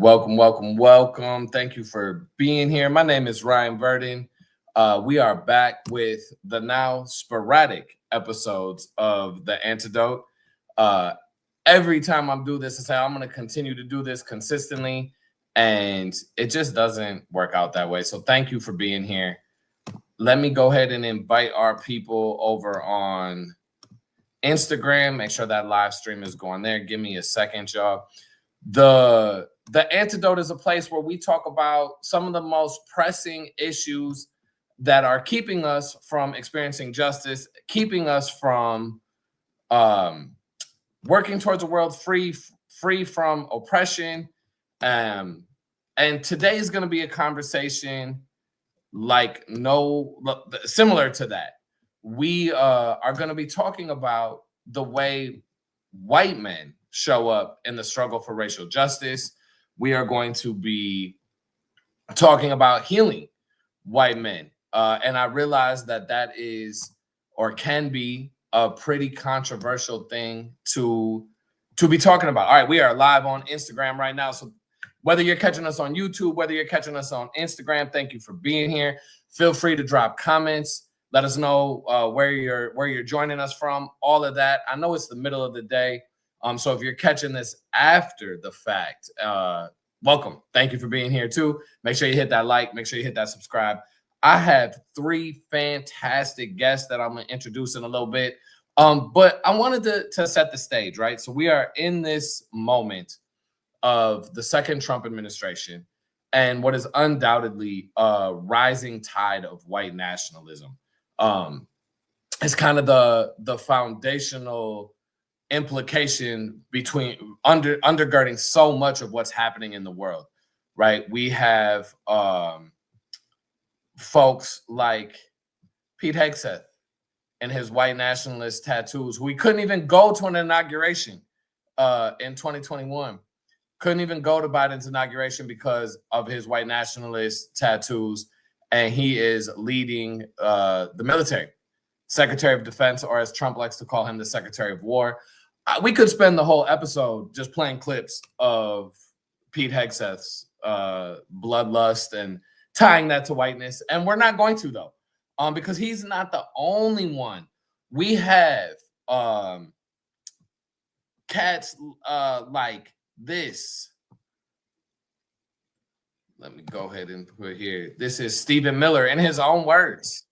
Welcome. Thank you for being here. My name is Ryan Virden. We are back with the now sporadic episodes of the Antidote. Every time I'm doing this, I say I'm going to continue to do this consistently, and it just doesn't work out that way. So thank you for being here. Let me go ahead and invite our people over on Instagram. Make sure that live stream is going there. Give me a second, y'all. The Antidote is a place where we talk about some of the most pressing issues that are keeping us from experiencing justice, keeping us from working towards a world free from oppression. And today is going to be a conversation similar to that. We are going to be talking about the way white men show up in the struggle for racial justice. We are going to be talking about healing white men. And I realize that is or can be a pretty controversial thing to be talking about. All right, we are live on Instagram right now. So whether you're catching us on YouTube, whether you're catching us on Instagram, thank you for being here. Feel free to drop comments. Let us know where you're joining us from, all of that. I know it's the middle of the day. So if you're catching this after the fact, welcome. Thank you for being here too. Make sure you hit that like, make sure you hit that subscribe. I have three fantastic guests that I'm going to introduce in a little bit. But I wanted to set the stage, right? So we are in this moment of the second Trump administration and what is undoubtedly a rising tide of white nationalism. It's kind of the foundational implication between undergirding so much of what's happening in the world, right? We have folks like Pete Hegseth and his white nationalist tattoos, who we couldn't even go to an inauguration in 2021. Couldn't even go to Biden's inauguration because of his white nationalist tattoos. And he is leading the military, Secretary of Defense, or as Trump likes to call him, the Secretary of War. We could spend the whole episode just playing clips of Pete Hegseth's bloodlust and tying that to whiteness. And we're not going to, though, because he's not the only one. We have cats like this. Let me go ahead and put here. This is Stephen Miller in his own words.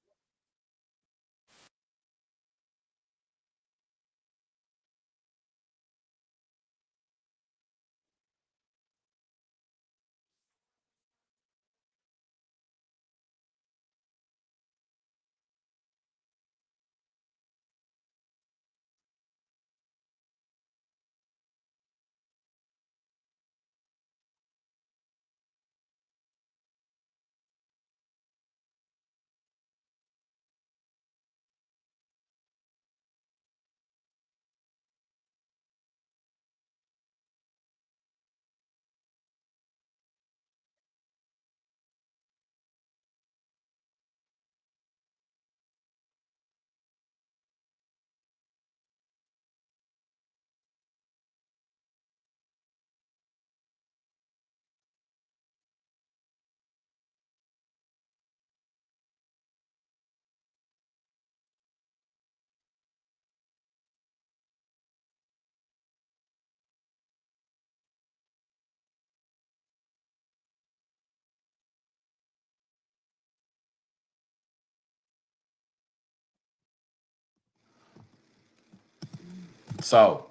So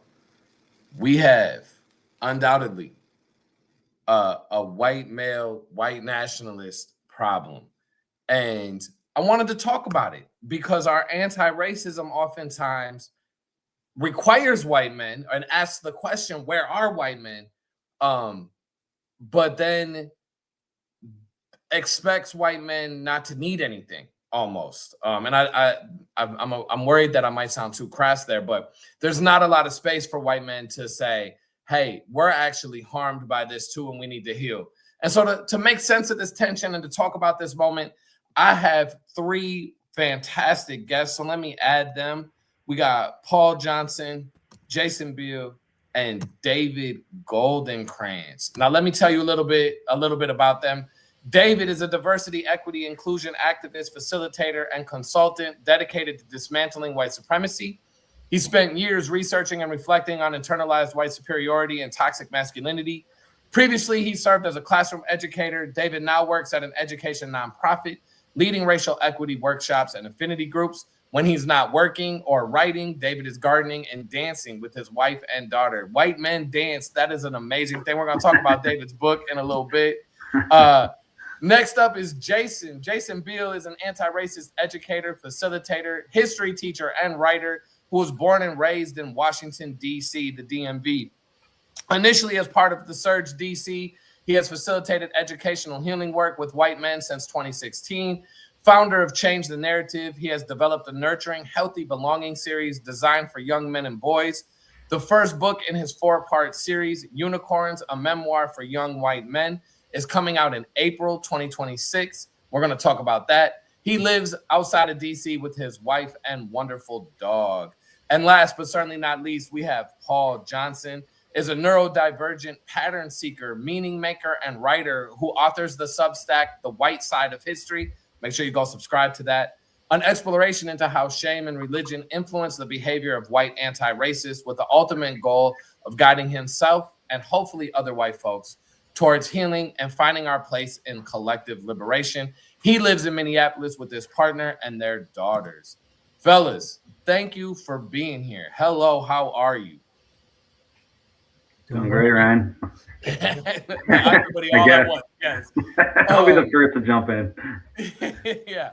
we have undoubtedly a white male, white nationalist problem. And I wanted to talk about it because our anti-racism oftentimes requires white men and asks the question, where are white men? But then expects white men not to need anything almost. And I'm worried that I might sound too crass there, but there's not a lot of space for white men to say, hey, we're actually harmed by this too, and we need to heal. And so to make sense of this tension and to talk about this moment, I have three fantastic guests. So let me add them. We got Paul Johnson, Jason Biehl, and David Goldenkranz. Now, let me tell you a little bit about them. David is a diversity, equity, inclusion activist, facilitator, and consultant dedicated to dismantling white supremacy. He spent years researching and reflecting on internalized white superiority and toxic masculinity. Previously, he served as a classroom educator. David now works at an education nonprofit, leading racial equity workshops and affinity groups. When he's not working or writing, David is gardening and dancing with his wife and daughter. White Men Dance, that is an amazing thing. We're going to talk about David's book in a little bit. Next up is Jason. Jason Biehl is an anti-racist educator, facilitator, history teacher, and writer who was born and raised in Washington, D.C., the DMV. Initially, as part of the Surge DC, he has facilitated educational healing work with white men since 2016. Founder of Change the Narrative, he has developed a nurturing, healthy belonging series designed for young men and boys. The first book in his 4-part series, Unicorns, a memoir for young white men, is coming out in April 2026. We're going to talk about that. He lives outside of DC with his wife and wonderful dog. And last but certainly not least, we have Paul Johnson, is a neurodivergent pattern seeker, meaning maker, and writer who authors the Substack, The White Side of History. Make sure you go subscribe to that. An exploration into how shame and religion influence the behavior of white anti-racists with the ultimate goal of guiding himself and hopefully other white folks towards healing and finding our place in collective liberation. He lives in Minneapolis with his partner and their daughters. Fellas, thank you for being here. Hello, how are you? Doing great, Ryan. Everybody all at once. Yes. I'll be the first to jump in. Yeah.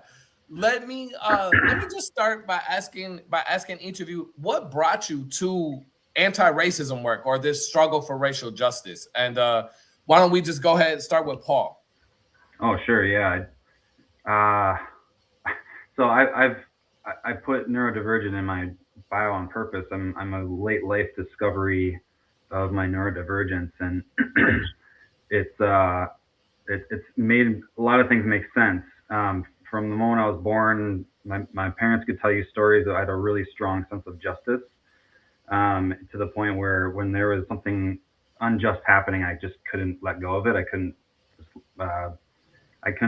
Let me just start by asking each of you, what brought you to anti-racism work or this struggle for racial justice? And why don't we just go ahead and start with Paul? Oh, sure, yeah. So I put neurodivergent in my bio on purpose. I'm a late life discovery of my neurodivergence, and it's made a lot of things make sense. From the moment I was born, my parents could tell you stories that I had a really strong sense of justice, to the point where when there was something unjust happening, I just couldn't let go of it. I couldn't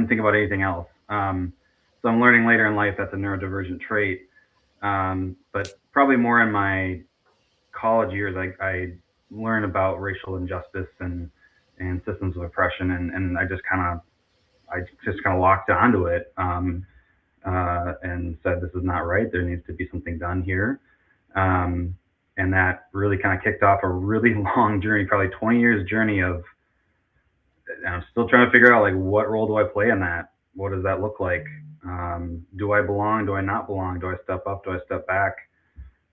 think about anything else. So I'm learning later in life that's a neurodivergent trait, but probably more in my college years, I learned about racial injustice and systems of oppression, and I just kind of locked onto it, and said, this is not right. There needs to be something done here. And that really kind of kicked off a really long journey, probably 20 years journey of, I'm still trying to figure out, like, what role do I play in that? What does that look like? Do I belong? Do I not belong? Do I step up? Do I step back?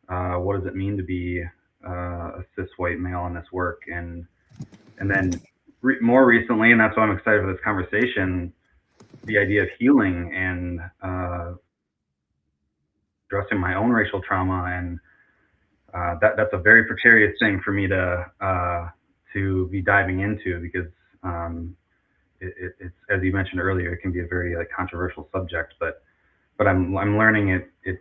What does it mean to be a cis white male in this work? And then more recently, and that's why I'm excited for this conversation, the idea of healing and addressing my own racial trauma, and that's a very precarious thing for me to be diving into, because it's, as you mentioned earlier, it can be a very controversial subject, but I'm learning it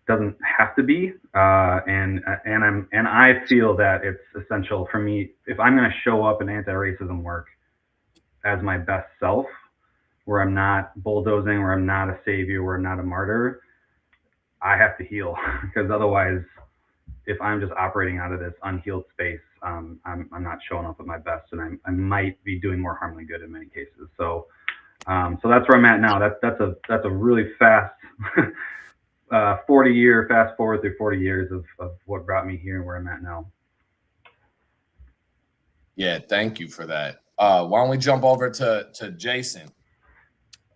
doesn't have to be, and I feel that it's essential for me, if I'm going to show up in anti-racism work as my best self, where I'm not bulldozing, where I'm not a savior, where I'm not a martyr, I have to heal, because otherwise, if I'm just operating out of this unhealed space, I'm not showing up at my best, and I might be doing more harm than good in many cases. So that's where I'm at now. That's a really fast 40-year fast forward through 40 years of what brought me here and where I'm at now. Yeah, thank you for that. Why don't we jump over to Jason?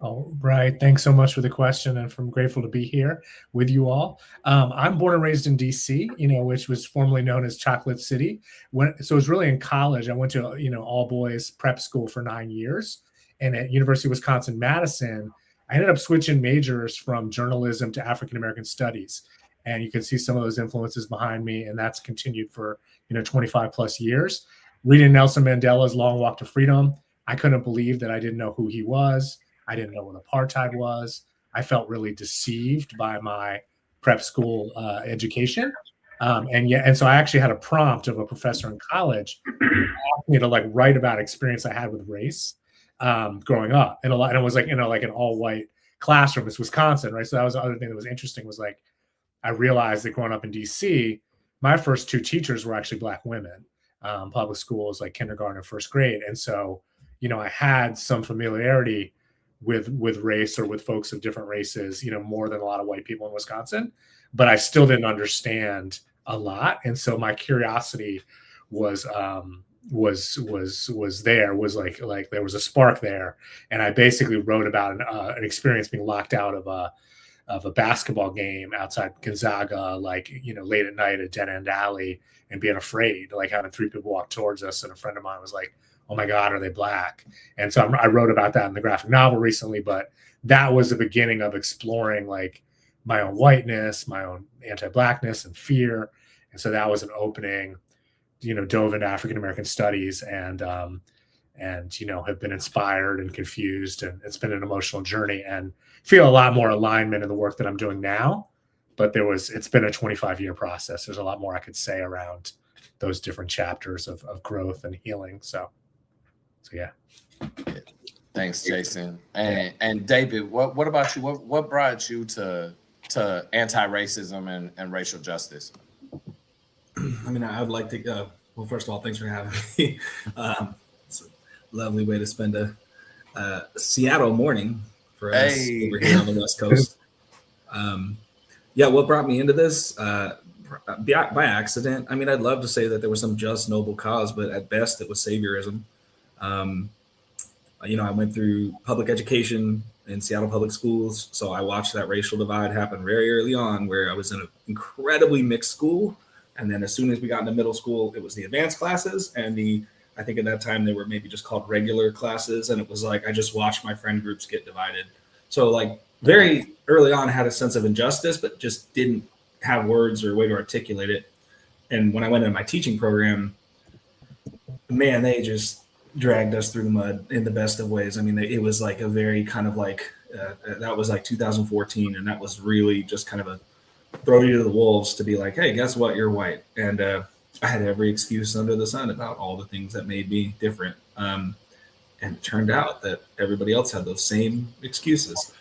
All right. Thanks so much for the question, and I'm grateful to be here with you all. I'm born and raised in DC, which was formerly known as Chocolate City. So it was really in college. I went to, all boys prep school for 9 years. And at University of Wisconsin-Madison, I ended up switching majors from journalism to African-American studies. And you can see some of those influences behind me. And that's continued for, 25 plus years. Reading Nelson Mandela's Long Walk to Freedom, I couldn't believe that I didn't know who he was. I didn't know what apartheid was. I felt really deceived by my prep school education. And so I actually had a prompt of a professor in college asked me to like write about experience I had with race growing up, and it was like like an all white classroom. It's Wisconsin, right? So that was the other thing that was interesting was like I realized that growing up in DC, my first two teachers were actually Black women, public schools like kindergarten and first grade, and so I had some familiarity with race or with folks of different races, more than a lot of white people in Wisconsin, but I still didn't understand a lot, and so my curiosity was there, was like there was a spark there, and I basically wrote about an experience being locked out of a basketball game outside Gonzaga, like late at night at dead end alley, and being afraid, like having three people walk towards us, and a friend of mine was like, "Oh my God, are they Black?" And so I wrote about that in the graphic novel recently, but that was the beginning of exploring like my own whiteness, my own anti-Blackness and fear. And so that was an opening, dove into African American studies and have been inspired and confused. And it's been an emotional journey and feel a lot more alignment in the work that I'm doing now. But it's been a 25-year process. There's a lot more I could say around those different chapters of growth and healing. So yeah. Thanks, Jason. And David, what about you? What brought you to anti-racism and racial justice? I mean, I'd like to well, first of all, thanks for having me. It's a lovely way to spend a Seattle morning for us over here on the West Coast. Yeah, what brought me into this? By accident. I mean, I'd love to say that there was some just, noble cause, but at best it was saviorism. I went through public education in Seattle public schools, so I watched that racial divide happen very early on, where I was in an incredibly mixed school. And then as soon as we got into middle school, it was the advanced classes and I think at that time they were maybe just called regular classes. And it was like, I just watched my friend groups get divided. So like very early on, I had a sense of injustice, but just didn't have words or way to articulate it. And when I went into my teaching program, man, they just dragged us through the mud in the best of ways. I mean, it was like a very kind of like, that was like 2014. And that was really just kind of a throw you to the wolves to be like, hey, guess what? You're white. And I had every excuse under the sun about all the things that made me different. And it turned out that everybody else had those same excuses.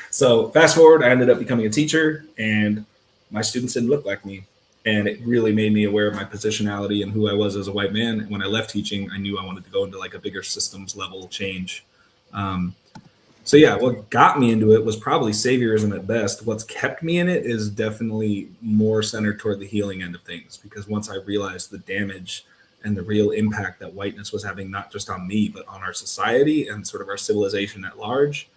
So fast forward, I ended up becoming a teacher and my students didn't look like me. And it really made me aware of my positionality and who I was as a white man. When I left teaching, I knew I wanted to go into like a bigger systems level change. So yeah, what got me into it was probably saviorism at best. What's kept me in it is definitely more centered toward the healing end of things, because once I realized the damage and the real impact that whiteness was having, not just on me, but on our society and sort of our civilization at large,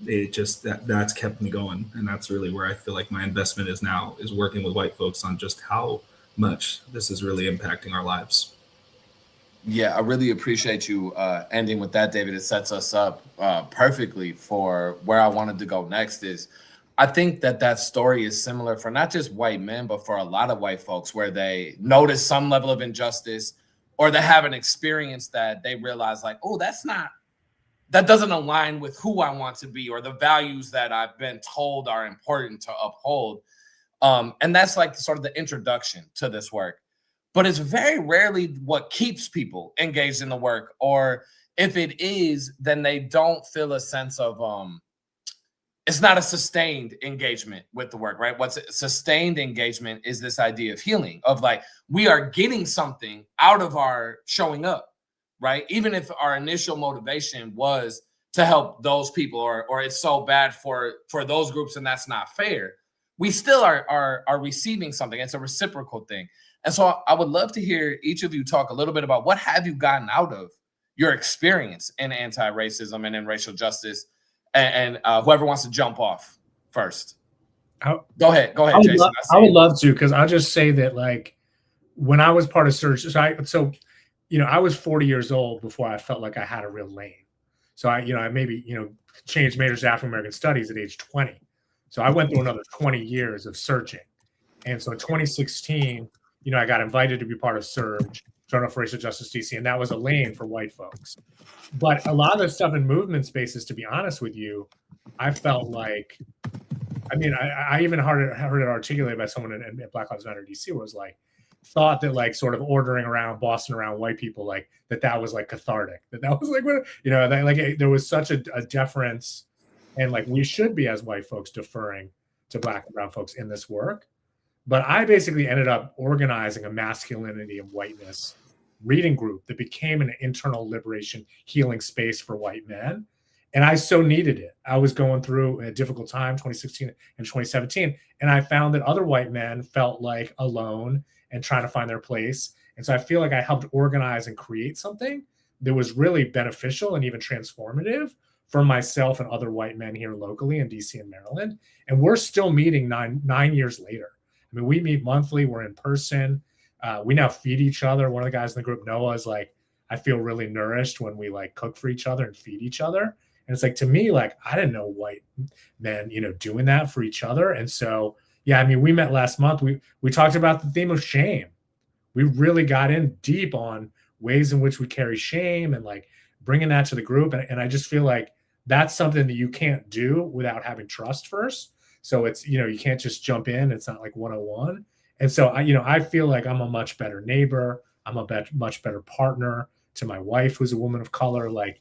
it just that's kept me going. And that's really where I feel like my investment is now, is working with white folks on just how much this is really impacting our lives. Yeah, I really appreciate you ending with that, David. It sets us up perfectly for where I wanted to go next. Is I think that story is similar for not just white men, but for a lot of white folks, where they notice some level of injustice or they have an experience that they realize like, oh, that doesn't align with who I want to be or the values that I've been told are important to uphold. And that's like sort of the introduction to this work. But it's very rarely what keeps people engaged in the work, or if it is, then they don't feel a sense of it's not a sustained engagement with the work, right? What's sustained engagement is this idea of healing, of like we are getting something out of our showing up, right? Even if our initial motivation was to help those people, or it's so bad for those groups and that's not fair, we still are receiving something. It's a reciprocal thing. And so I would love to hear each of you talk a little bit about what have you gotten out of your experience in anti-racism and in racial justice, and whoever wants to jump off first. Go ahead, Jason. I would love to, because I'll just say that like when I was part of Surge, I was 40 years old before I felt like I had a real lane. So I maybe changed majors to African American studies at age 20. So I went through another 20 years of searching. And so in 2016, I got invited to be part of Surge, Journal for Racial Justice DC, and that was a lane for white folks. But a lot of the stuff in movement spaces, to be honest with you, I felt like I mean, I even heard it articulated by someone in Black Lives Matter DC, where it was like, thought that like sort of ordering around, bossing around white people, like that was like cathartic, that was like, you know, that like there was such a deference, and like we should be as white folks deferring to Black and brown folks in this work. But I basically ended up organizing a masculinity and whiteness reading group that became an internal liberation healing space for white men. And I so needed it. I was going through a difficult time, 2016 and 2017. And I found that other white men felt like alone and trying to find their place. And so I feel like I helped organize and create something that was really beneficial and even transformative for myself and other white men here locally in DC and Maryland. And we're still meeting nine years later. I mean, we meet monthly, we're in person. We now feed each other. One of the guys in the group, Noah, is like, I feel really nourished when we like cook for each other and feed each other. And it's like, to me, like, I didn't know white men, you know, doing that for each other. And so, yeah, I mean, we met last month. We talked about the theme of shame. We really got in deep on ways in which we carry shame and like bringing that to the group. And I just feel like that's something that you can't do without having trust first. So it's, you know, you can't just jump in. It's not like 101. And so I feel like I'm a much better neighbor. I'm a much better partner to my wife, who's a woman of color. Like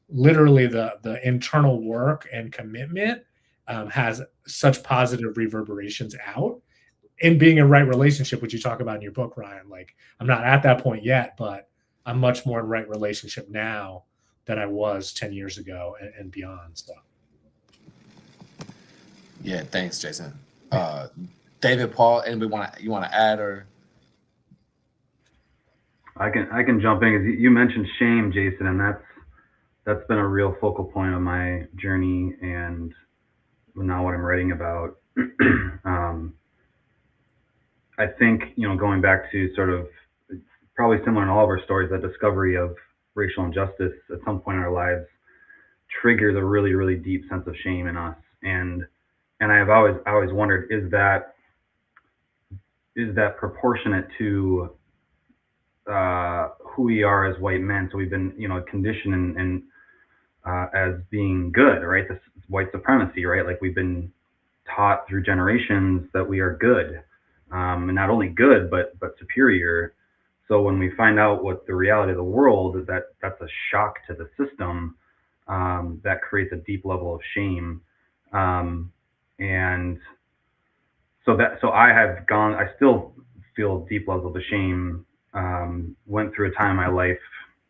literally the internal work and commitment has such positive reverberations out in being in right relationship, which you talk about in your book, Ryan. Like I'm not at that point yet, but I'm much more in right relationship now than I was 10 years ago and beyond. So. Yeah, thanks, Jason. David, Paul, anybody you want to add or? I can jump in because you mentioned shame, Jason, and that's been a real focal point of my journey and now what I'm writing about. I think, you know, going back to sort of probably similar in all of our stories, that discovery of racial injustice at some point in our lives triggers a really, really deep sense of shame in us. And I've always wondered, is that proportionate to who we are as white men? So we've been, you know, conditioned and as being good, right? This white supremacy, right? Like we've been taught through generations that we are good, and not only good, but superior. So when we find out what the reality of the world is, that's a shock to the system, that creates a deep level of shame. And so I still feel deep levels of shame. Went through a time in my life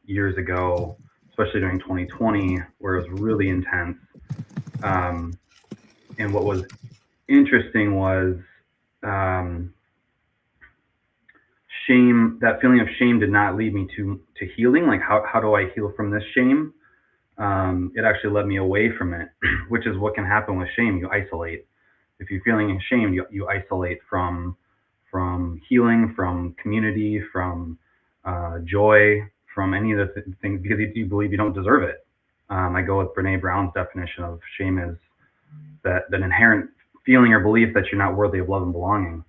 years ago, especially during 2020, where it was really intense. And what was interesting was shame. That feeling of shame did not lead me to healing. Like how do I heal from this shame? It actually led me away from it, which is what can happen with shame. You isolate. If you're feeling ashamed, you isolate from healing, from community, from joy, from any of the things, because you believe you don't deserve it. I go with Brene Brown's definition of shame is that inherent feeling or belief that you're not worthy of love and belonging.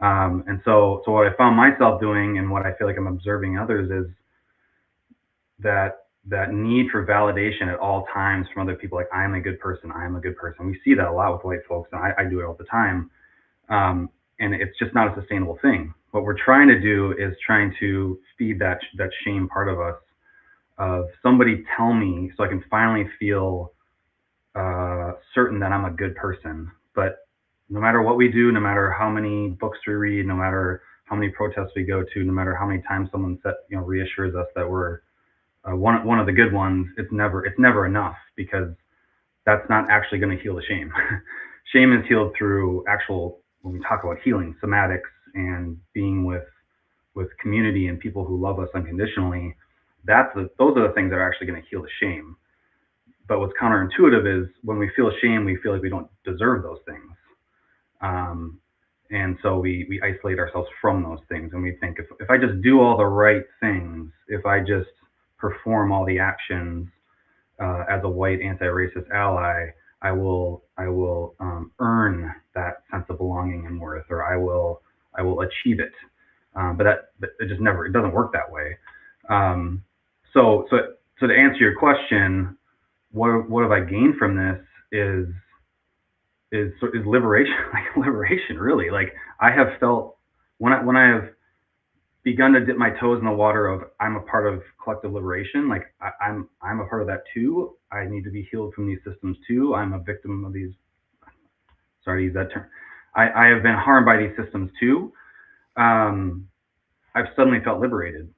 And so what I found myself doing, and what I feel like I'm observing others, is that need for validation at all times from other people. Like, I'm a good person. We see that a lot with white folks, and I do it all the time. And it's just not a sustainable thing. What we're trying to do is trying to feed that shame part of us, of somebody tell me so I can finally feel certain that I'm a good person. But no matter what we do, no matter how many books we read, no matter how many protests we go to, no matter how many times someone reassures us that we're one of the good ones, it's never enough, because that's not actually going to heal the shame. Shame is healed through when we talk about healing, somatics, and being with community and people who love us unconditionally. Those are the things that are actually going to heal the shame. But what's counterintuitive is when we feel shame, we feel like we don't deserve those things. And so we isolate ourselves from those things. And we think, if I just do all the right things, if I just perform all the actions as a white anti-racist ally, I will earn that sense of belonging and worth, or I will achieve it. But it just it doesn't work that way. So to answer your question, what have I gained from this is is liberation, like liberation, really. Like I have felt when I have begun to dip my toes in the water of I'm a part of collective liberation. Like I'm a part of that too. I need to be healed from these systems too. I'm a victim of these. Sorry to use that term. I have been harmed by these systems too. I've suddenly felt liberated,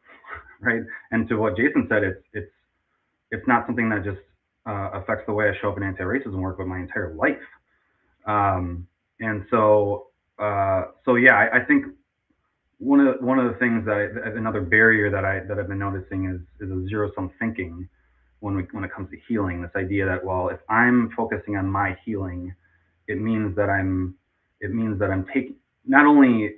right? And to what Jason said, it's not something that just affects the way I show up in anti-racism work, but my entire life. And so yeah, I think one of the things that another barrier that I've been noticing is a zero-sum thinking when it comes to healing. This idea that, well, if I'm focusing on my healing, it means that I'm taking not only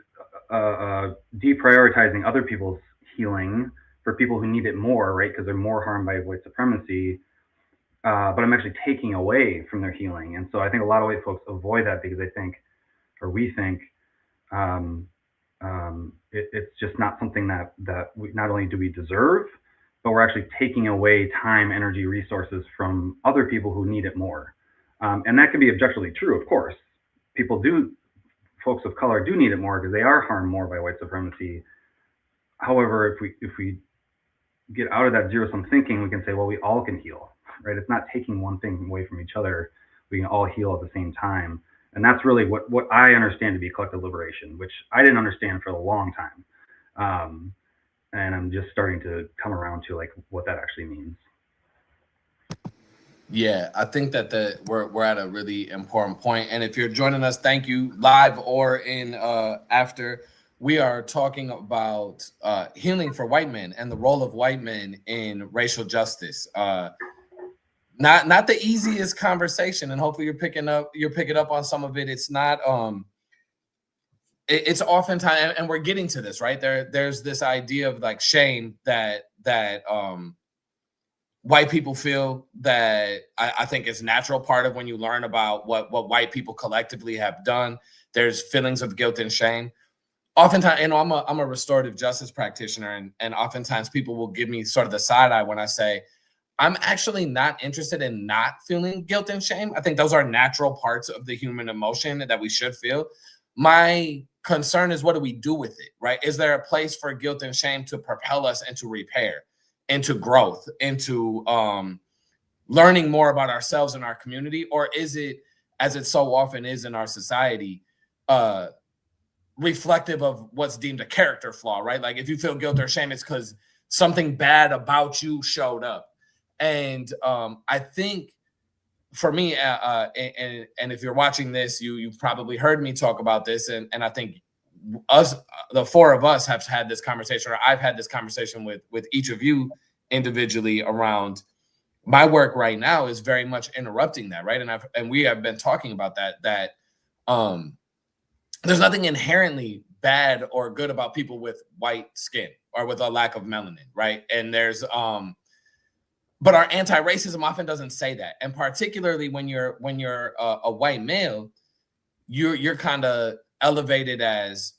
deprioritizing other people's healing for people who need it more, right? Because they're more harmed by white supremacy, but I'm actually taking away from their healing. And so I think a lot of white folks avoid that because we think it's just not something that we not only do we deserve, but we're actually taking away time, energy, resources from other people who need it more. And that can be objectively true, of course. Folks of color do need it more because they are harmed more by white supremacy. However, if we get out of that zero-sum thinking, we can say, well, we all can heal, right? It's not taking one thing away from each other. We can all heal at the same time. And that's really what I understand to be collective liberation, which I didn't understand for a long time. And I'm just starting to come around to like what that actually means. Yeah, I think that we're at a really important point. And if you're joining us, thank you, live or in after. We are talking about healing for white men and the role of white men in racial justice. Not the easiest conversation, and hopefully you're picking up on some of it. It's not it's oftentimes, and we're getting to this, right? There's this idea of like shame that white people feel that I think is natural part of when you learn about what white people collectively have done. There's feelings of guilt and shame. Oftentimes, and I'm a restorative justice practitioner, and oftentimes people will give me sort of the side eye when I say, I'm actually not interested in not feeling guilt and shame. I think those are natural parts of the human emotion that we should feel. My concern is, what do we do with it, right? Is there a place for guilt and shame to propel us into repair, into growth, into learning more about ourselves and our community? Or is it, as it so often is in our society, reflective of what's deemed a character flaw, right? Like if you feel guilt or shame, it's because something bad about you showed up. And I think for me, and if you're watching this, you've probably heard me talk about this, and I think the four of us have had this conversation, or I've had this conversation with each of you individually around my work right now is very much interrupting that, right? And we have been talking about that there's nothing inherently bad or good about people with white skin or with a lack of melanin, right? And there's but our anti-racism often doesn't say that, and particularly when you're a white male, you're kind of elevated as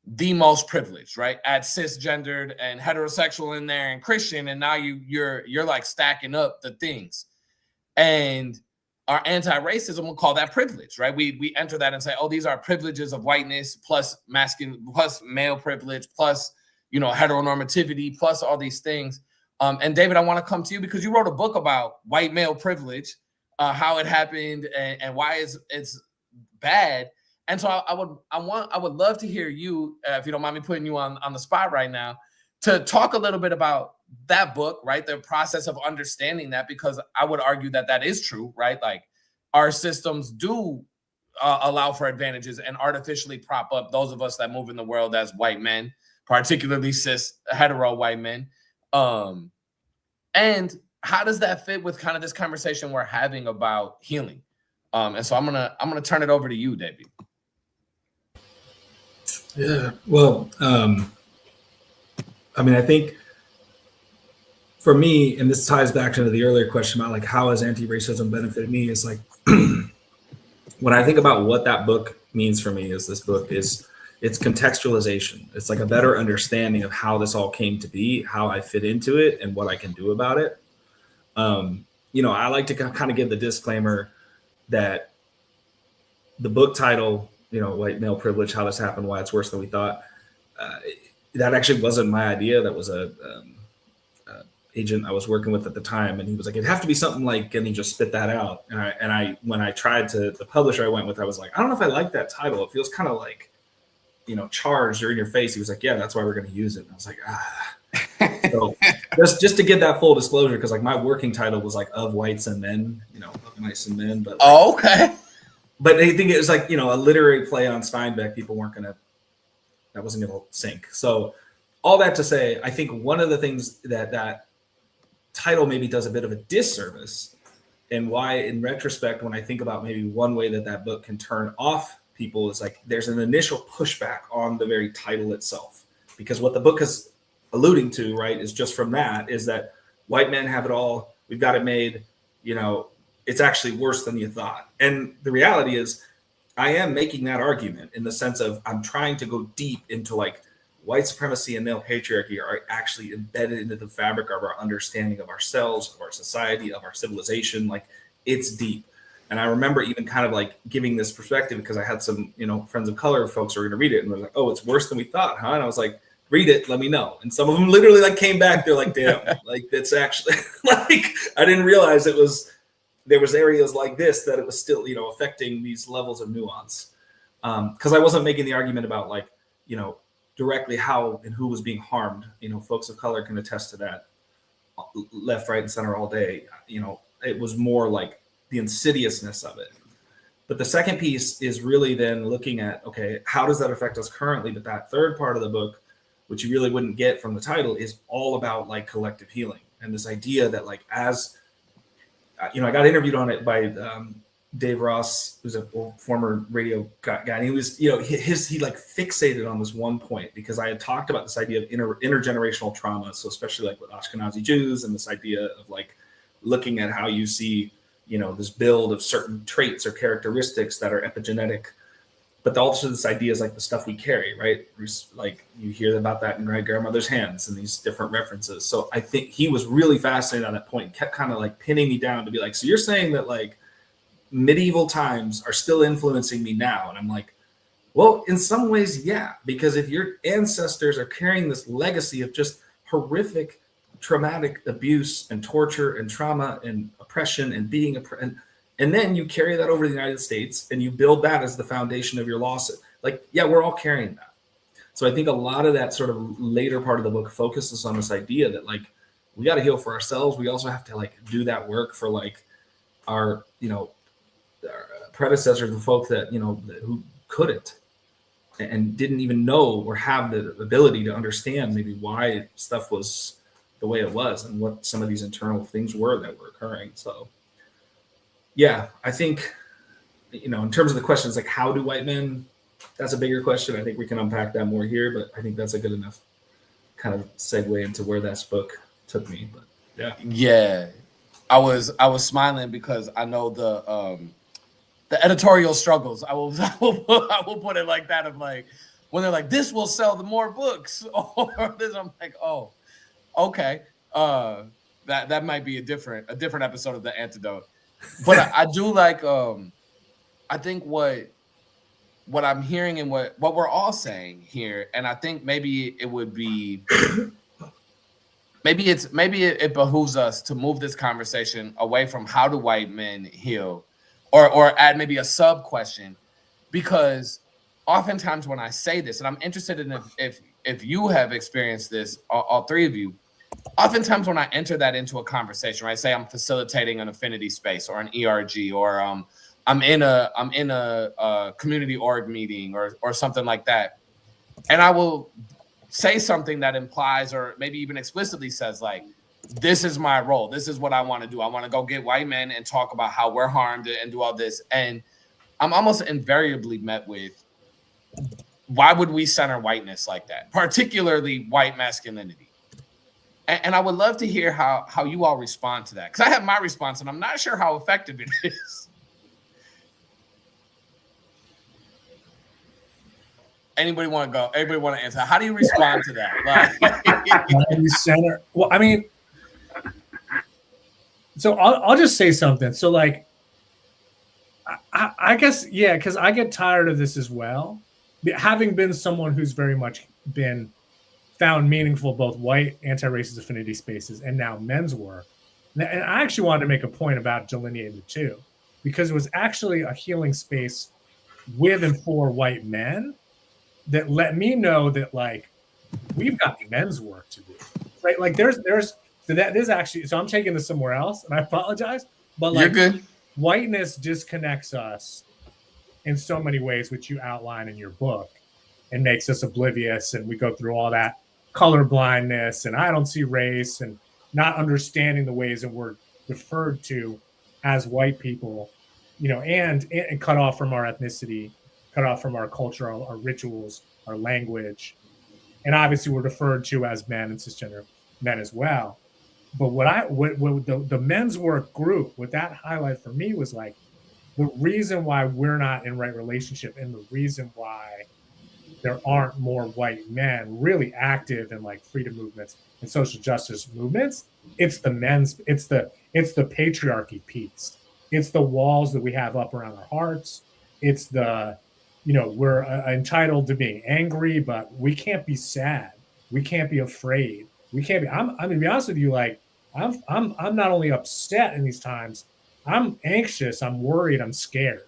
the most privileged, right? Add cisgendered and heterosexual in there and Christian, and now you're like stacking up the things. And our anti-racism will call that privilege, right? We enter that and say, oh, these are privileges of whiteness plus masculine plus male privilege plus heteronormativity plus all these things. And David, I want to come to you because you wrote a book about white male privilege, how it happened and why it's bad. And so I would love to hear you, if you don't mind me putting you on the spot right now, to talk a little bit about that book, right? The process of understanding that, because I would argue that is true, right? Like our systems do allow for advantages and artificially prop up those of us that move in the world as white men, particularly cis hetero white men. And how does that fit with kind of this conversation we're having about healing? And so I'm gonna turn it over to you, David. Yeah, well, I mean, I think for me, and this ties back to the earlier question about like how has anti-racism benefited me, is like when I think about what that book means for me, is this book is it's contextualization. It's like a better understanding of how this all came to be, how I fit into it, and what I can do about it. I like to kind of give the disclaimer that the book title, white male privilege, how this happened, why it's worse than we thought. That actually wasn't my idea. That was a agent I was working with at the time, and he was like, it'd have to be something like, and he just spit that out. And I when I tried to, the publisher I went with, I was like, I don't know if I like that title. It feels kind of like, charged or in your face. He was like, yeah, that's why we're going to use it. And I was like, So just to get that full disclosure, because like my working title was like Of Whites and Men, Of Mice and Men. But okay. But I think it was like, a literary play on Steinbeck. People weren't going to, that wasn't going to sink. So all that to say, I think one of the things that title maybe does a bit of a disservice, and why in retrospect, when I think about maybe one way that book can turn off people, is like there's an initial pushback on the very title itself. Because what the book is alluding to, right, is just from that, is that white men have it all, we've got it made, it's actually worse than you thought. And the reality is, I am making that argument in the sense of I'm trying to go deep into like white supremacy and male patriarchy are actually embedded into the fabric of our understanding of ourselves, of our society, of our civilization. Like it's deep. And I remember even kind of like giving this perspective because I had some, friends of color folks who were going to read it and were like, oh, it's worse than we thought, huh? And I was like, read it, let me know. And some of them literally like came back. They're like, damn, like that's actually like, I didn't realize there was areas like this that it was still, affecting these levels of nuance. Because I wasn't making the argument about like, directly how and who was being harmed. Folks of color can attest to that, left, right, and center all day. It was more like the insidiousness of it. But the second piece is really then looking at, okay, how does that affect us currently? But that third part of the book, which you really wouldn't get from the title, is all about like collective healing. And this idea that like, as I got interviewed on it by Dave Ross, who's a former radio guy. And he was, he like fixated on this one point, because I had talked about this idea of intergenerational trauma. So especially like with Ashkenazi Jews, and this idea of like looking at how you see, this build of certain traits or characteristics that are epigenetic, but also this idea is like the stuff we carry, right? Like you hear about that in my grandmother's hands and these different references. So I think he was really fascinated on that point and kept kind of like pinning me down to be like, so you're saying that like medieval times are still influencing me now? And I'm like, well, in some ways, yeah, because if your ancestors are carrying this legacy of just horrific traumatic abuse and torture and trauma and oppression and being and then you carry that over to the United States and you build that as the foundation of your lawsuit. Like, yeah, we're all carrying that. So I think a lot of that sort of later part of the book focuses on this idea that like, we got to heal for ourselves. We also have to like do that work for like our, our predecessors, the folk that, who couldn't and didn't even know or have the ability to understand maybe why stuff was the way it was and what some of these internal things were that were occurring. So yeah, I think, in terms of the questions, like how do white men, that's a bigger question. I think we can unpack that more here, but I think that's a good enough kind of segue into where this book took me. But yeah. Yeah. I was smiling because I know the editorial struggles. I will put it like that, of like when they're like, this will sell the more books or this, I'm like, oh, okay. That might be a different episode of The Antidote. But I do like I think what I'm hearing and what we're all saying here, and I think maybe it would be maybe it behooves us to move this conversation away from how do white men heal, or add maybe a sub question, because oftentimes when I say this, and I'm interested in if you have experienced this, all three of you, oftentimes when I enter that into a conversation, right, say I'm facilitating an affinity space or an ERG, or I'm in a community org meeting or something like that, and I will say something that implies or maybe even explicitly says like, this is my role, this is what I want to do. I want to go get white men and talk about how we're harmed and do all this. And I'm almost invariably met with, why would we center whiteness like that, particularly white masculinity? And I would love to hear how you all respond to that, because I have my response and I'm not sure how effective it is. Anybody want to go? Anybody want to answer? How do you respond to that? Like, center. Well, I mean, so I'll just say something. So like, I guess, yeah, because I get tired of this as well. Having been someone who's very much been found meaningful both white anti-racist affinity spaces and now men's work. And I actually wanted to make a point about delineating the two, because it was actually a healing space with and for white men that let me know that, like, we've got men's work to do, right? Like there's so that is actually, so I'm taking this somewhere else and I apologize, but like, You're good. whiteness disconnects us in so many ways, which you outline in your book, and makes us oblivious. And we go through all that color blindness and I don't see race and not understanding the ways that we're referred to as white people, and cut off from our ethnicity, cut off from our culture, our rituals, our language. And obviously we're referred to as men and cisgender men as well. But what the men's work group, what that highlight for me was like, the reason why we're not in right relationship and the reason why there aren't more white men really active in like freedom movements and social justice movements, it's the patriarchy piece. It's the walls that we have up around our hearts. It's the, we're entitled to being angry, but we can't be sad. We can't be afraid. We can't be, I'm going to be honest with you, like, I'm not only upset in these times, I'm anxious, I'm worried, I'm scared.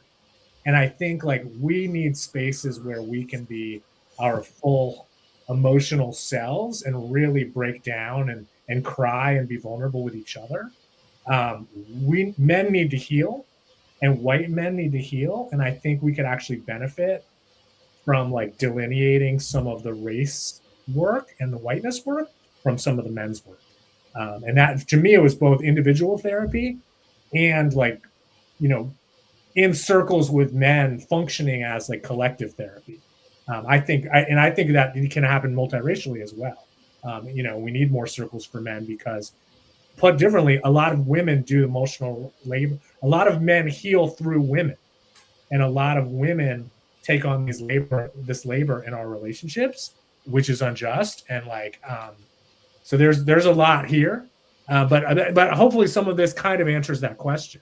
And I think like we need spaces where we can be our full emotional selves and really break down and cry and be vulnerable with each other. Men need to heal, and white men need to heal. And I think we could actually benefit from like delineating some of the race work and the whiteness work from some of the men's work. And that, to me, it was both individual therapy and like, in circles with men functioning as like collective therapy. I think that it can happen multiracially as well. We need more circles for men because, put differently, a lot of women do emotional labor. A lot of men heal through women, and a lot of women take on this labor in our relationships, which is unjust. And like, so there's a lot here, but hopefully some of this kind of answers that question.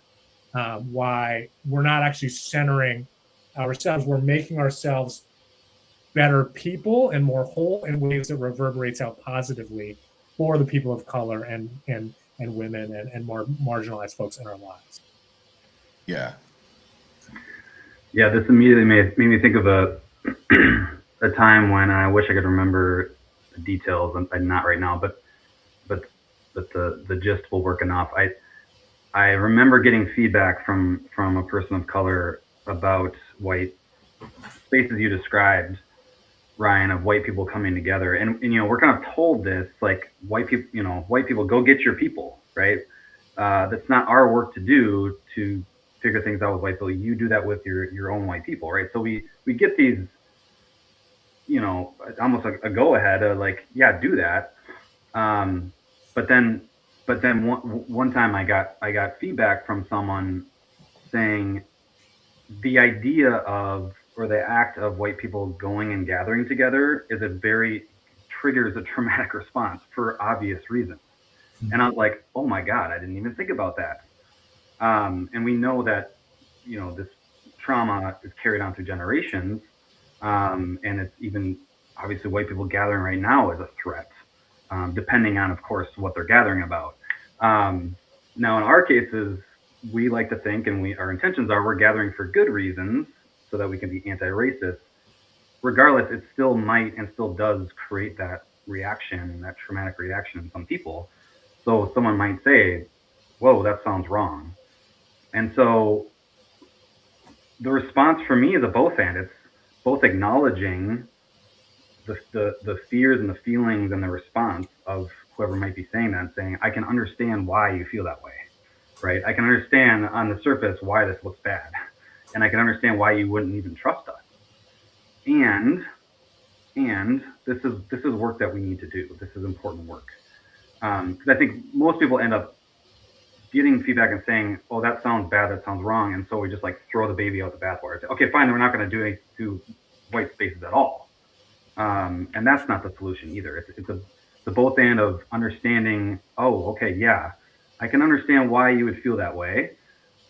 Why we're not actually centering ourselves. We're making ourselves better people and more whole in ways that reverberates out positively for the people of color and women and more marginalized folks in our lives. Yeah. Yeah, this immediately made me think of a time when I wish I could remember the details, and not right now, but the gist will work enough. I remember getting feedback from a person of color about white spaces you described, Ryan, of white people coming together. And we're kind of told this, like, white people, go get your people, right? That's not our work to do, to figure things out with white people. You do that with your own white people, right? So we get these, almost like a go ahead of like, yeah, do that. But then one time I got feedback from someone saying the idea of, or the act of white people going and gathering together triggers a traumatic response for obvious reasons. Mm-hmm. And I was like, oh my God, I didn't even think about that. And we know that, this trauma is carried on through generations. And it's even, obviously, white people gathering right now is a threat, depending on, of course, what they're gathering about. Now, in our cases, we like to think, and our intentions are, we're gathering for good reasons so that we can be anti-racist. Regardless, it still might and still does create that reaction, that traumatic reaction in some people. So someone might say, whoa, that sounds wrong. And so the response for me is a both and. It's both acknowledging the fears and the feelings and the response of whoever might be saying that, and saying, I can understand why you feel that way, right? I can understand on the surface why this looks bad. And I can understand why you wouldn't even trust us. And this is work that we need to do. This is important work. Because I think most people end up getting feedback and saying, oh, that sounds bad, that sounds wrong. And so we just like throw the baby out the bathwater. Okay, fine, then we're not going to do white spaces at all. And that's not the solution either. It's the both and of understanding, oh, okay, yeah, I can understand why you would feel that way.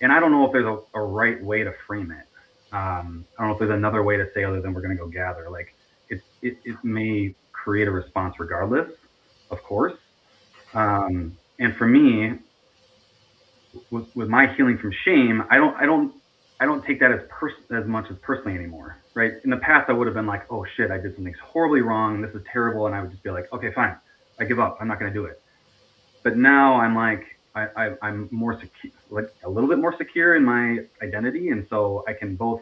And I don't know if there's a right way to frame it. I don't know if there's another way to say other than we're going to go gather. Like it may create a response regardless, of course. And for me, with my healing from shame, I don't take that as much as personally anymore. Right? In the past, I would have been like, oh shit, I did something horribly wrong. This is terrible, and I would just be like, okay, fine, I give up. I'm not going to do it. But now I'm like, I'm more secure, like a little bit more secure in my identity, and so I can both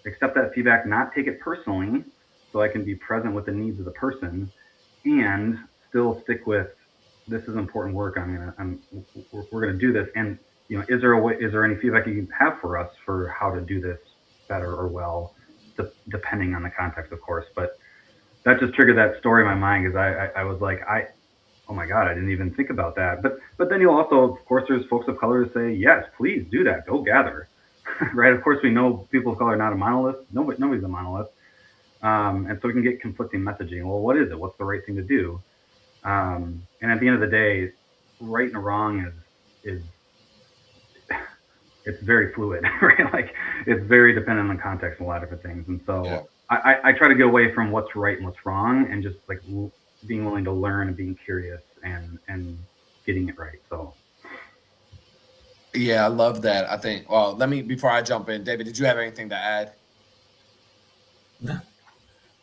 accept that feedback, not take it personally, so I can be present with the needs of the person, and still stick with this is important work. We're gonna do this. And is there any feedback you have for us for how to do this better or well, depending on the context, of course. But that just triggered that story in my mind because I was like, oh my God, I didn't even think about that. But then you'll also, of course, there's folks of color who say, yes, please do that. Go gather, right? Of course, we know people of color are not a monolith. Nobody's a monolith. And so we can get conflicting messaging. Well, what is it? What's the right thing to do? And at the end of the day, right and wrong is it's very fluid, right? Like it's very dependent on context and a lot of different things. And so yeah. I try to get away from what's right and what's wrong and just like being willing to learn and being curious and getting it right. So yeah, I love that. I think, well, before I jump in, David, did you have anything to add? No.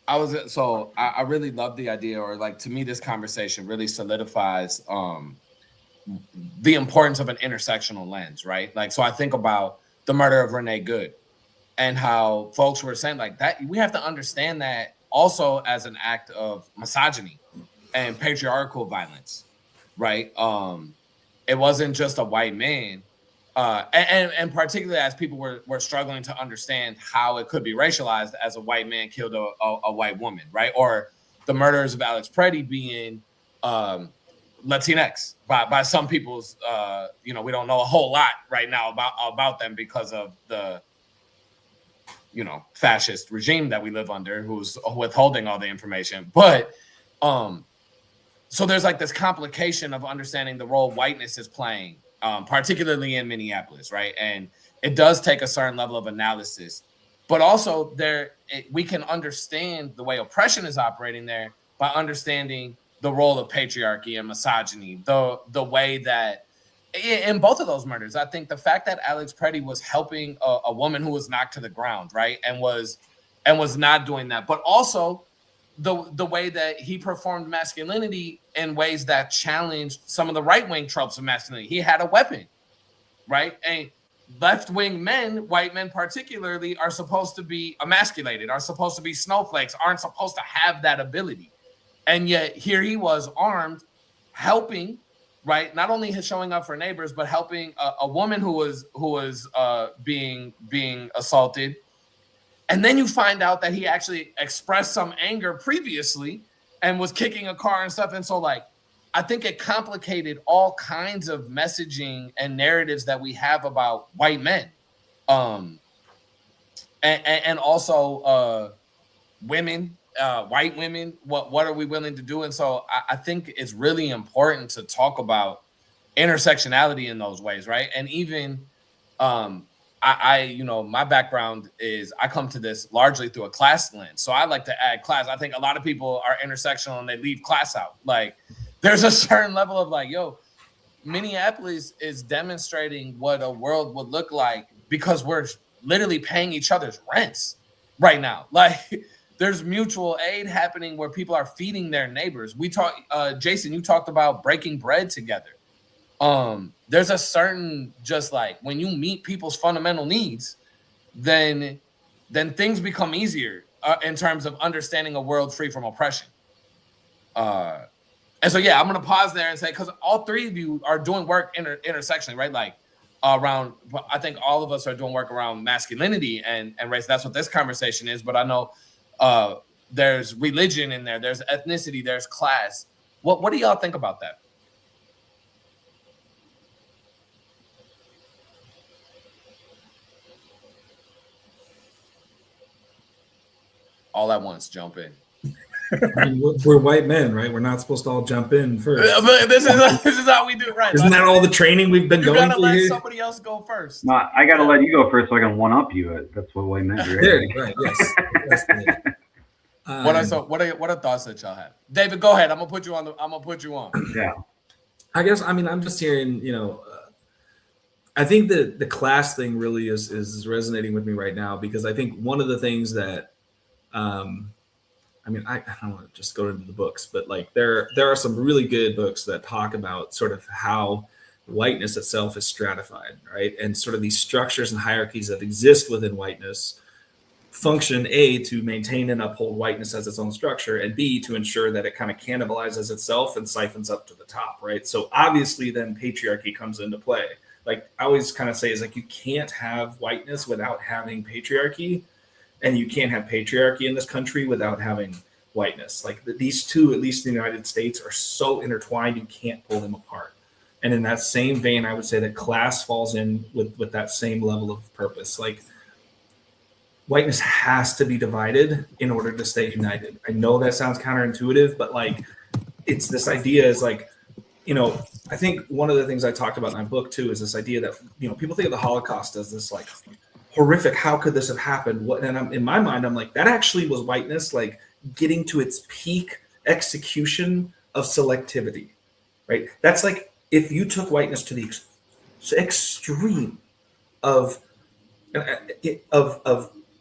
I really love the idea, or like to me, this conversation really solidifies the importance of an intersectional lens, right? Like, so I think about the murder of Renee Good and how folks were saying like that, we have to understand that also as an act of misogyny and patriarchal violence, right? It wasn't just a white man, and particularly as people were struggling to understand how it could be racialized as a white man killed a white woman, right? Or the murders of Alex Preddy being Latinx by some people's, we don't know a whole lot right now about them because of the fascist regime that we live under, who's withholding all the information. But so there's like this complication of understanding the role whiteness is playing, particularly in Minneapolis, right? And it does take a certain level of analysis, but also we can understand the way oppression is operating there by understanding the role of patriarchy and misogyny, the way that in both of those murders, I think the fact that Alex Preddy was helping a woman who was knocked to the ground, right, and was not doing that, but also the way that he performed masculinity in ways that challenged some of the right-wing tropes of masculinity. He had a weapon, right? And left-wing men, white men particularly, are supposed to be emasculated, are supposed to be snowflakes, aren't supposed to have that ability. And yet here he was armed, helping, right? Not only showing up for neighbors, but helping a woman who was being assaulted. And then you find out that he actually expressed some anger previously and was kicking a car and stuff. And so, like, I think it complicated all kinds of messaging and narratives that we have about white men, and also women, white women. What are we willing to do? And so I think it's really important to talk about intersectionality in those ways, right? And even my background is I come to this largely through a class lens. So I like to add class. I think a lot of people are intersectional and they leave class out. Like there's a certain level of like, Minneapolis is demonstrating what a world would look like because we're literally paying each other's rents right now. Like there's mutual aid happening where people are feeding their neighbors. We Jason, you talked about breaking bread together. There's a certain, just like when you meet people's fundamental needs, then things become easier in terms of understanding a world free from oppression. And so, I'm going to pause there and say, because all three of you are doing work intersectionally, right? Like around, I think all of us are doing work around masculinity and race. That's what this conversation is. But I know there's religion in there, there's ethnicity, there's class. What do y'all think about that? All at once, jump in. I mean, we're white men, right? We're not supposed to all jump in first. But this is how we do it, right? Isn't that all the training we've been You going gotta through let here? somebody else go first. No, I got to let you go first so I can one up you. That's what white men do, right? There, right? Yes. That's good. What are thoughts that y'all have? David, go ahead. I'm gonna put you on. Yeah. I guess, I mean, I'm just hearing, I think that the class thing really is resonating with me right now, because I think one of the things that, I don't want to just go into the books, but like there are some really good books that talk about sort of how whiteness itself is stratified, right? And sort of these structures and hierarchies that exist within whiteness function, A, to maintain and uphold whiteness as its own structure, and B, to ensure that it kind of cannibalizes itself and siphons up to the top, right? So obviously then patriarchy comes into play. Like I always kind of say is like, you can't have whiteness without having patriarchy, and you can't have patriarchy in this country without having whiteness. Like these two, at least in the United States, are so intertwined, you can't pull them apart. And in that same vein, I would say that class falls in with that same level of purpose. Like whiteness has to be divided in order to stay united. I know that sounds counterintuitive, but like it's this idea is like, I think one of the things I talked about in my book too is this idea that, people think of the Holocaust as this like horrific, how could this have happened? And in my mind, I'm like, that actually was whiteness, like getting to its peak execution of selectivity, right? That's like, if you took whiteness to the extreme of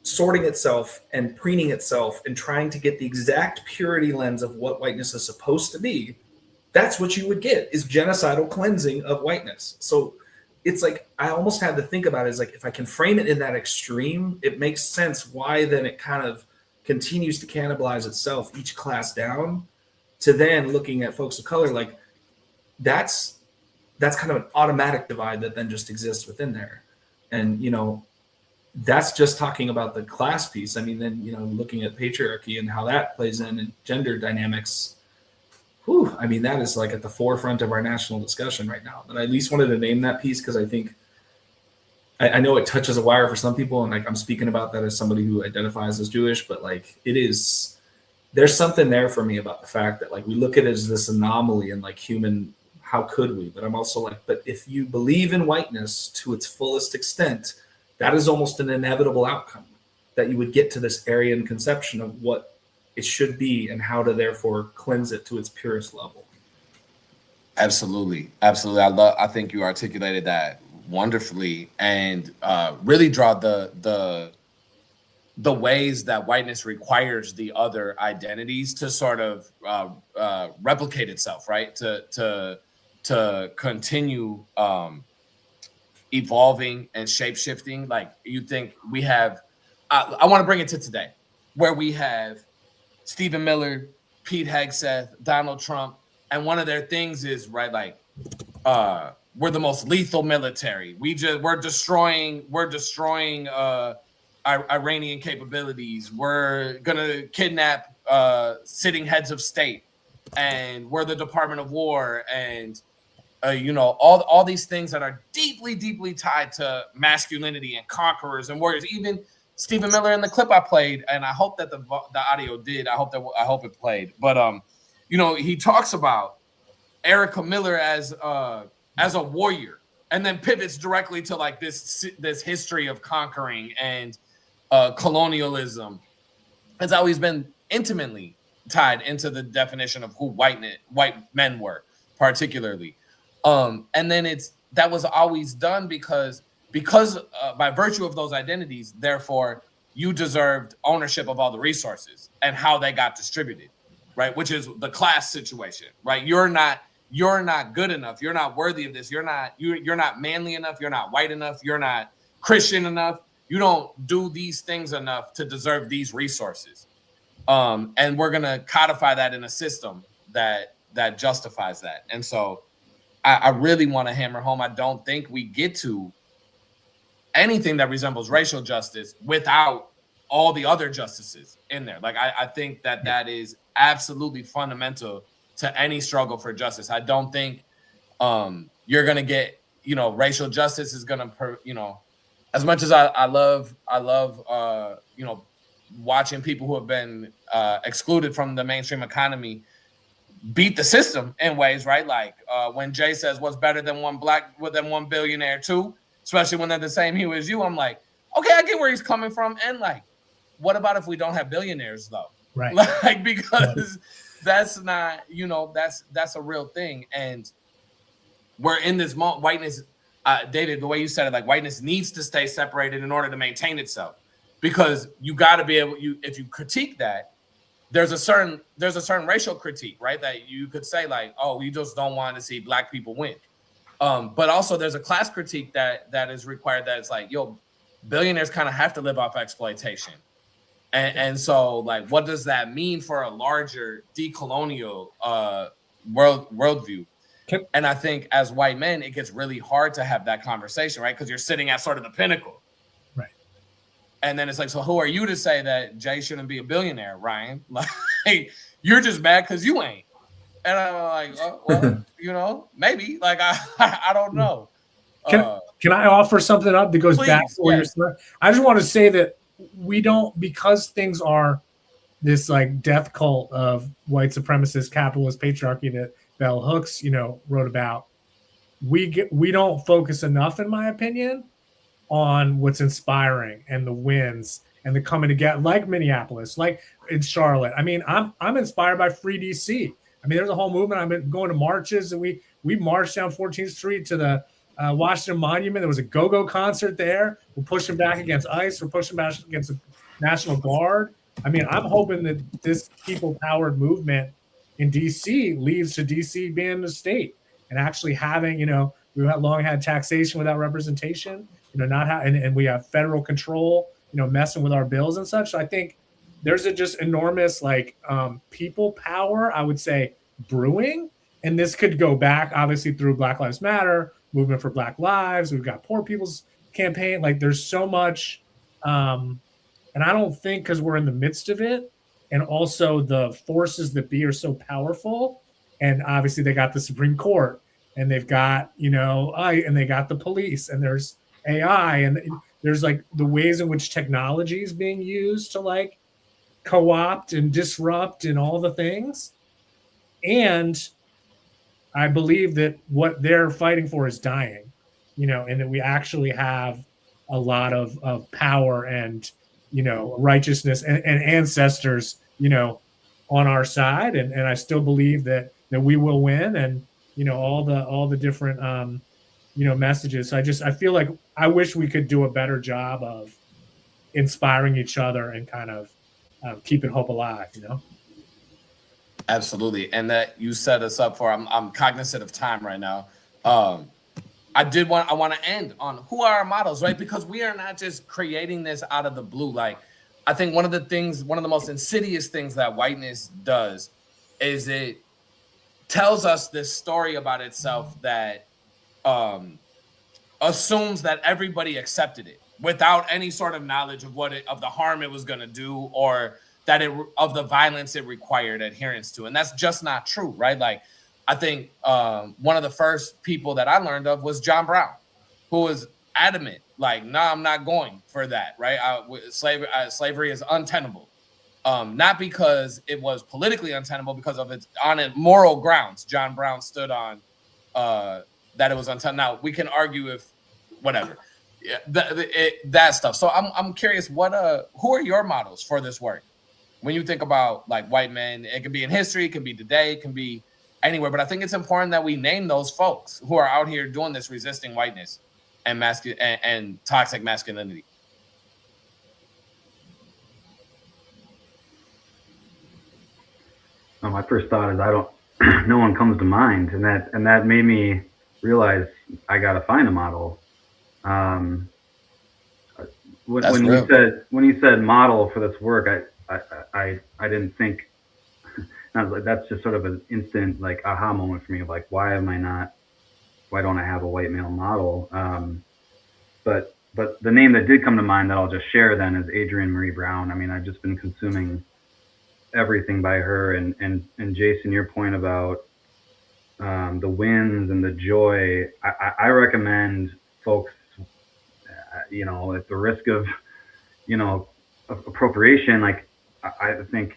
sorting itself and preening itself and trying to get the exact purity lens of what whiteness is supposed to be, that's what you would get, is genocidal cleansing of whiteness. So it's like, I almost had to think about it as like, if I can frame it in that extreme, it makes sense why then it kind of continues to cannibalize itself each class down, to then looking at folks of color, like that's kind of an automatic divide that then just exists within there. And, that's just talking about the class piece. I mean, then, looking at patriarchy and how that plays in and gender dynamics, I mean, that is like at the forefront of our national discussion right now. But I at least wanted to name that piece because I think, I know it touches a wire for some people. And like, I'm speaking about that as somebody who identifies as Jewish, but like there's something there for me about the fact that like, we look at it as this anomaly and like human, how could we? But I'm also like, but if you believe in whiteness to its fullest extent, that is almost an inevitable outcome, that you would get to this Aryan conception of what it should be and how to therefore cleanse it to its purest level. Absolutely. I think you articulated that wonderfully, and really draw the ways that whiteness requires the other identities to sort of replicate itself, right? To continue evolving and shape-shifting. Like, you think we have, I want to bring it to today, where we have Stephen Miller, Pete Hegseth, Donald Trump, and one of their things is, right, like, we're the most lethal military. We're destroying Iranian capabilities. We're gonna kidnap sitting heads of state, and we're the Department of War, and all these things that are deeply, deeply tied to masculinity and conquerors and warriors. Even Stephen Miller in the clip I played, and I hope that the audio did. I hope it played. But he talks about Erica Miller as a warrior, and then pivots directly to like this history of conquering and colonialism. It's always been intimately tied into the definition of who white men were, particularly. And then that was always done because by virtue of those identities, therefore you deserved ownership of all the resources and how they got distributed, right? Which is the class situation, right? You're not good enough. You're not worthy of this. You're not manly enough. You're not white enough. You're not Christian enough. You don't do these things enough to deserve these resources. And we're gonna codify that in a system that justifies that. And so I really want to hammer home, I don't think we get to anything that resembles racial justice without all the other justices in there. Like, I think that is absolutely fundamental to any struggle for justice. I don't think you're going to get, racial justice is going to, as much as I love watching people who have been excluded from the mainstream economy beat the system in ways, right? Like when Jay says, what's better than one billionaire too, especially when they're the same hue as you, I'm like, okay, I get where he's coming from. And like, what about if we don't have billionaires though? Right. Like, because that's not, that's a real thing. And we're in this moment, whiteness, David, the way you said it, like whiteness needs to stay separated in order to maintain itself, because you got to be able, if you critique that, there's a certain racial critique, right? That you could say like, oh, we just don't want to see black people win. But also there's a class critique that is required, that it's like, yo, billionaires kind of have to live off exploitation. And so like, what does that mean for a larger decolonial worldview? And I think as white men, it gets really hard to have that conversation, right? Because you're sitting at sort of the pinnacle. Right. And then it's like, so who are you to say that Jay shouldn't be a billionaire, Ryan? Like, you're just mad because you ain't. And I'm like, oh, well, maybe. Like, I don't know. Can I offer something up that goes Please, back to what yes. you're saying? I just want to say that we don't, because things are this like death cult of white supremacist capitalist patriarchy that Bell Hooks, wrote about. We don't focus enough, in my opinion, on what's inspiring and the wins and the coming together, like Minneapolis, like in Charlotte. I mean, I'm inspired by Free DC. I mean, there's a whole movement. I've been going to marches, and we marched down 14th Street to the Washington Monument. There was a go-go concert there. We're pushing back against ICE. We're pushing back against the National Guard. I mean, I'm hoping that this people-powered movement in DC leads to DC being a state and actually having, we have long had taxation without representation, and we have federal control, messing with our bills and such. So I think there's a just enormous people power, I would say, brewing. And this could go back, obviously, through Black Lives Matter, Movement for Black Lives. We've got Poor People's Campaign. Like, there's so much. And I don't think, because we're in the midst of it, and also the forces that be are so powerful. And obviously they got the Supreme Court, and they've got, and they got the police, and there's AI, and there's like the ways in which technology is being used to like co-opt and disrupt and all the things. And I believe that what they're fighting for is dying, and that we actually have a lot of power and, righteousness and ancestors, on our side. And I still believe that we will win, and, all the different, messages. So I feel like I wish we could do a better job of inspiring each other and kind of keeping hope alive, Absolutely. And that you set us up for, I'm cognizant of time right now. I want to end on who are our models, right? Because we are not just creating this out of the blue. Like, I think one of the most insidious things that whiteness does is it tells us this story about itself that assumes that everybody accepted it without any sort of knowledge of of the harm it was going to do, or that of the violence it required adherence to. And that's just not true, right? Like, I think one of the first people that I learned of was John Brown, who was adamant, like, nah, I'm not going for that, right? Slavery is untenable. Not because it was politically untenable, because of its on moral grounds. John Brown stood on that it was untenable. Now, we can argue if whatever, that stuff. So I'm curious, who are your models for this work? When you think about like white men, it could be in history, it could be today, it can be anywhere. But I think it's important that we name those folks who are out here doing this, resisting whiteness and toxic masculinity. Well, my first thought is no one comes to mind, and that made me realize I got to find a model. When you said model for this work, I didn't think. I was like, that's just sort of an instant like aha moment for me of like, why don't I have a white male model? But the name that did come to mind that I'll just share then is Adrienne Marie Brown. I mean, I've just been consuming everything by her, and Jason, your point about the wins and the joy, I recommend folks, at the risk of, appropriation, like I think,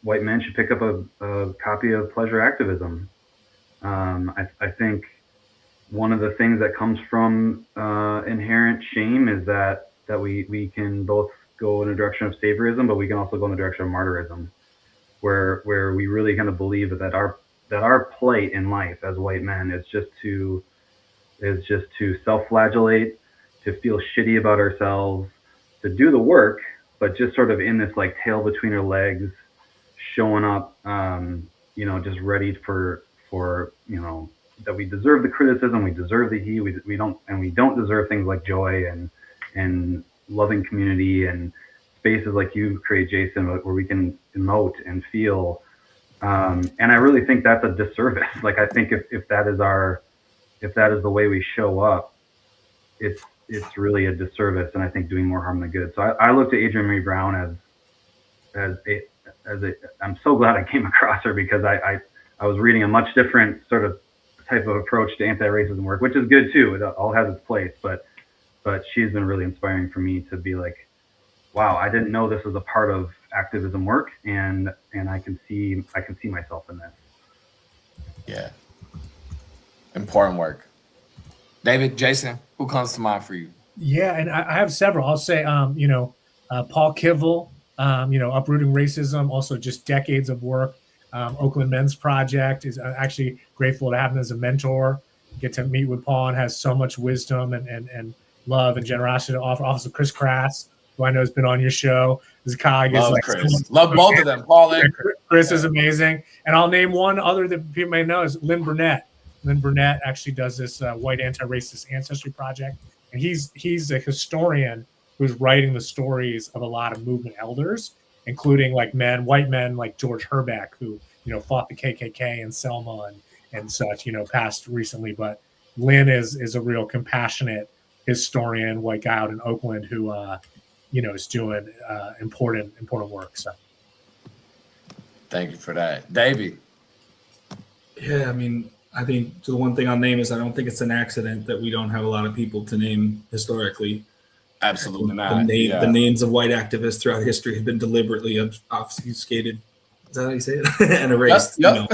white men should pick up a copy of Pleasure Activism. I think one of the things that comes from inherent shame is that we can both go in a direction of saviorism, but we can also go in the direction of martyrism, where we really kind of believe that our plight in life as white men is just to self-flagellate, to feel shitty about ourselves, to do the work, but just sort of in this like tail between our legs, showing up, just ready for that we deserve the criticism, we deserve the heat, we don't deserve things like joy and loving community and spaces like you create, Jason, where we can emote and feel. And I really think that's a disservice. Like, I think if that is the way we show up, it's really a disservice, and I think doing more harm than good. So I looked at Adrienne Maree Brown as I'm so glad I came across her, because I was reading a much different sort of type of approach to anti-racism work, which is good too. It all has its place, but she's been really inspiring for me to be like, wow, I didn't know this was a part of activism work, and I can see myself in this. Yeah. Important work. David, Jason, who comes to mind for you? Yeah, and I have several. I'll say, Paul Kivel, Uprooting Racism, also just decades of work. Oakland Men's Project is actually grateful to have him as a mentor. Get to meet with Paul and has so much wisdom and love and generosity to offer. Also, Chris Crass, who I know has been on your show. His colleague is like Chris. Love both of them, Paul and Chris is amazing. And I'll name one other that people may know is Lynn Burnett. Lynn Burnett actually does this white anti-racist ancestry project, and he's a historian who's writing the stories of a lot of movement elders, including like white men like George Herbeck, who fought the KKK in Selma and such, passed recently. But Lynn is a real compassionate historian, white guy out in Oakland who is doing important work. So, thank you for that, David. Yeah, I mean, I think the one thing I'll name is I don't think it's an accident that we don't have a lot of people to name historically. Absolutely not. The names of white activists throughout history have been deliberately obfuscated. Is that how you say it? And erased. Yep.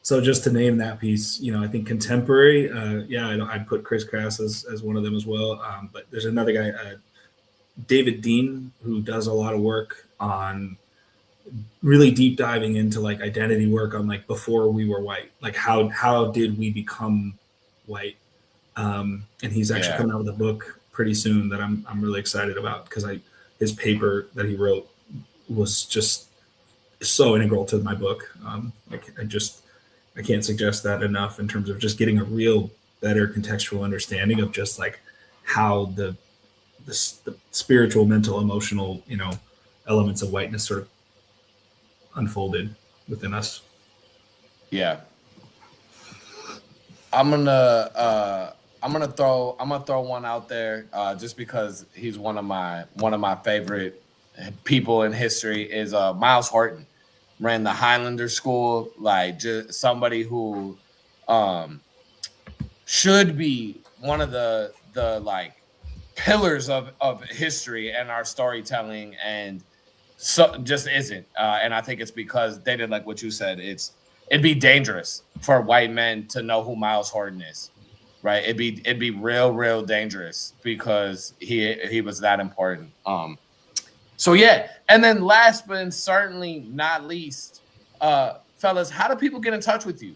So just to name that piece, I think contemporary. I'd put Chris Crass as one of them as well. But there's another guy, David Dean, who does a lot of work on really deep diving into like identity work on like before we were white, like how did we become white? And he's actually coming out with a book pretty soon that I'm really excited about, because his paper that he wrote was just so integral to my book. I can't suggest that enough in terms of just getting a real better contextual understanding of just like how the spiritual, mental, emotional, elements of whiteness sort of unfolded within us. Yeah. I'm gonna throw one out there just because he's one of my favorite people in history is Miles Horton. Ran the Highlander School, like just somebody who should be one of the like pillars of history and our storytelling, and so just isn't. And I think it's because they did like what you said. It'd be dangerous for white men to know who Miles Horton is, right? It'd be real dangerous because he was that important. So yeah, and then last but certainly not least, fellas, how do people get in touch with you?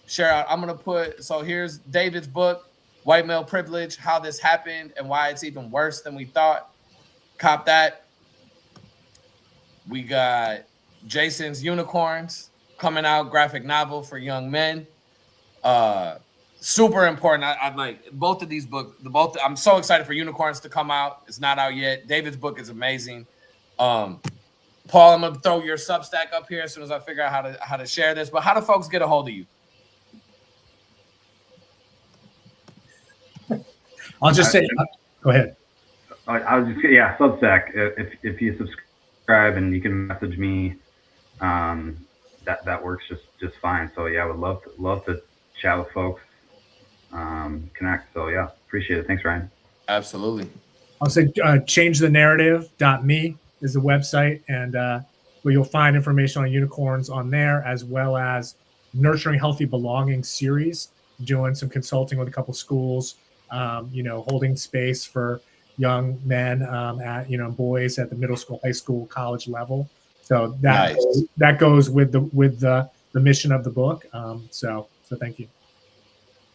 Share out. I'm gonna here's David's book, White Male Privilege: How This Happened and Why It's Even Worse Than We Thought. Cop that. We got Jason's Unicorns coming out, graphic novel for young men. Super important. I like both of these books. I'm so excited for Unicorns to come out. It's not out yet. David's book is amazing. Paul, I'm gonna throw your Substack up here as soon as I figure out how to share this. But how do folks get a hold of you? I'll just say, go ahead. I was just Substack. If you subscribe and you can message me, that works just fine. So yeah, I would love to chat with folks, connect. So yeah, appreciate it. Thanks, Ryan. Absolutely. I'll say changethenarrative.me. is the website, and where you'll find information on unicorns on there, as well as Nurturing Healthy Belonging series, doing some consulting with a couple schools, holding space for young men boys at the middle school, high school, college level. So that goes with the mission of the book. So thank you.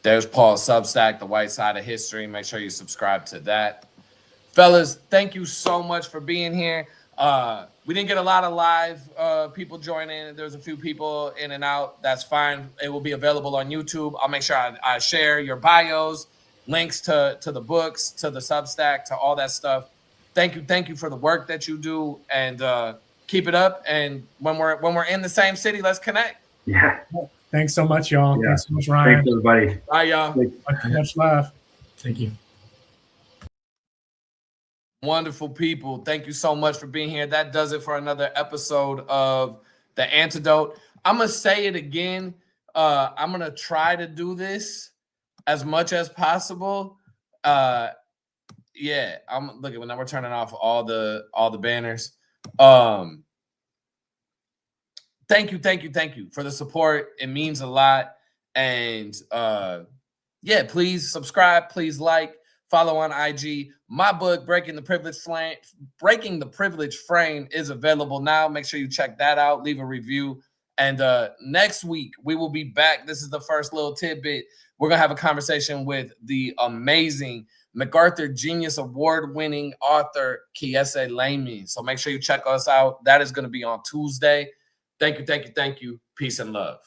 There's Paul's Substack, The White Side of History. Make sure you subscribe to that. Fellas, thank you so much for being here. We didn't get a lot of live people joining. There's a few people in and out. That's fine. It will be available on YouTube. I'll make sure I share your bios, links to the books, to the Substack, to all that stuff. Thank you for the work that you do, and keep it up. And when we're in the same city, let's connect. Yeah. Thanks so much, y'all. Yeah. Thanks so much, Ryan. Thanks, everybody. Bye, y'all. Much love. Thank you. Wonderful people. Thank you so much for being here. That does it for another episode of The Antidote. I'm going to say it again. I'm going to try to do this as much as possible. Yeah, I'm looking. Now we're turning off all the banners. Thank you for the support. It means a lot. And yeah, please subscribe, please like, follow on IG. My book, Breaking the Privilege Frame, is available now. Make sure you check that out. Leave a review. And next week, we will be back. This is the first little tidbit. We're going to have a conversation with the amazing MacArthur Genius Award-winning author, Kiese Laymon. So make sure you check us out. That is going to be on Tuesday. Thank you. Peace and love.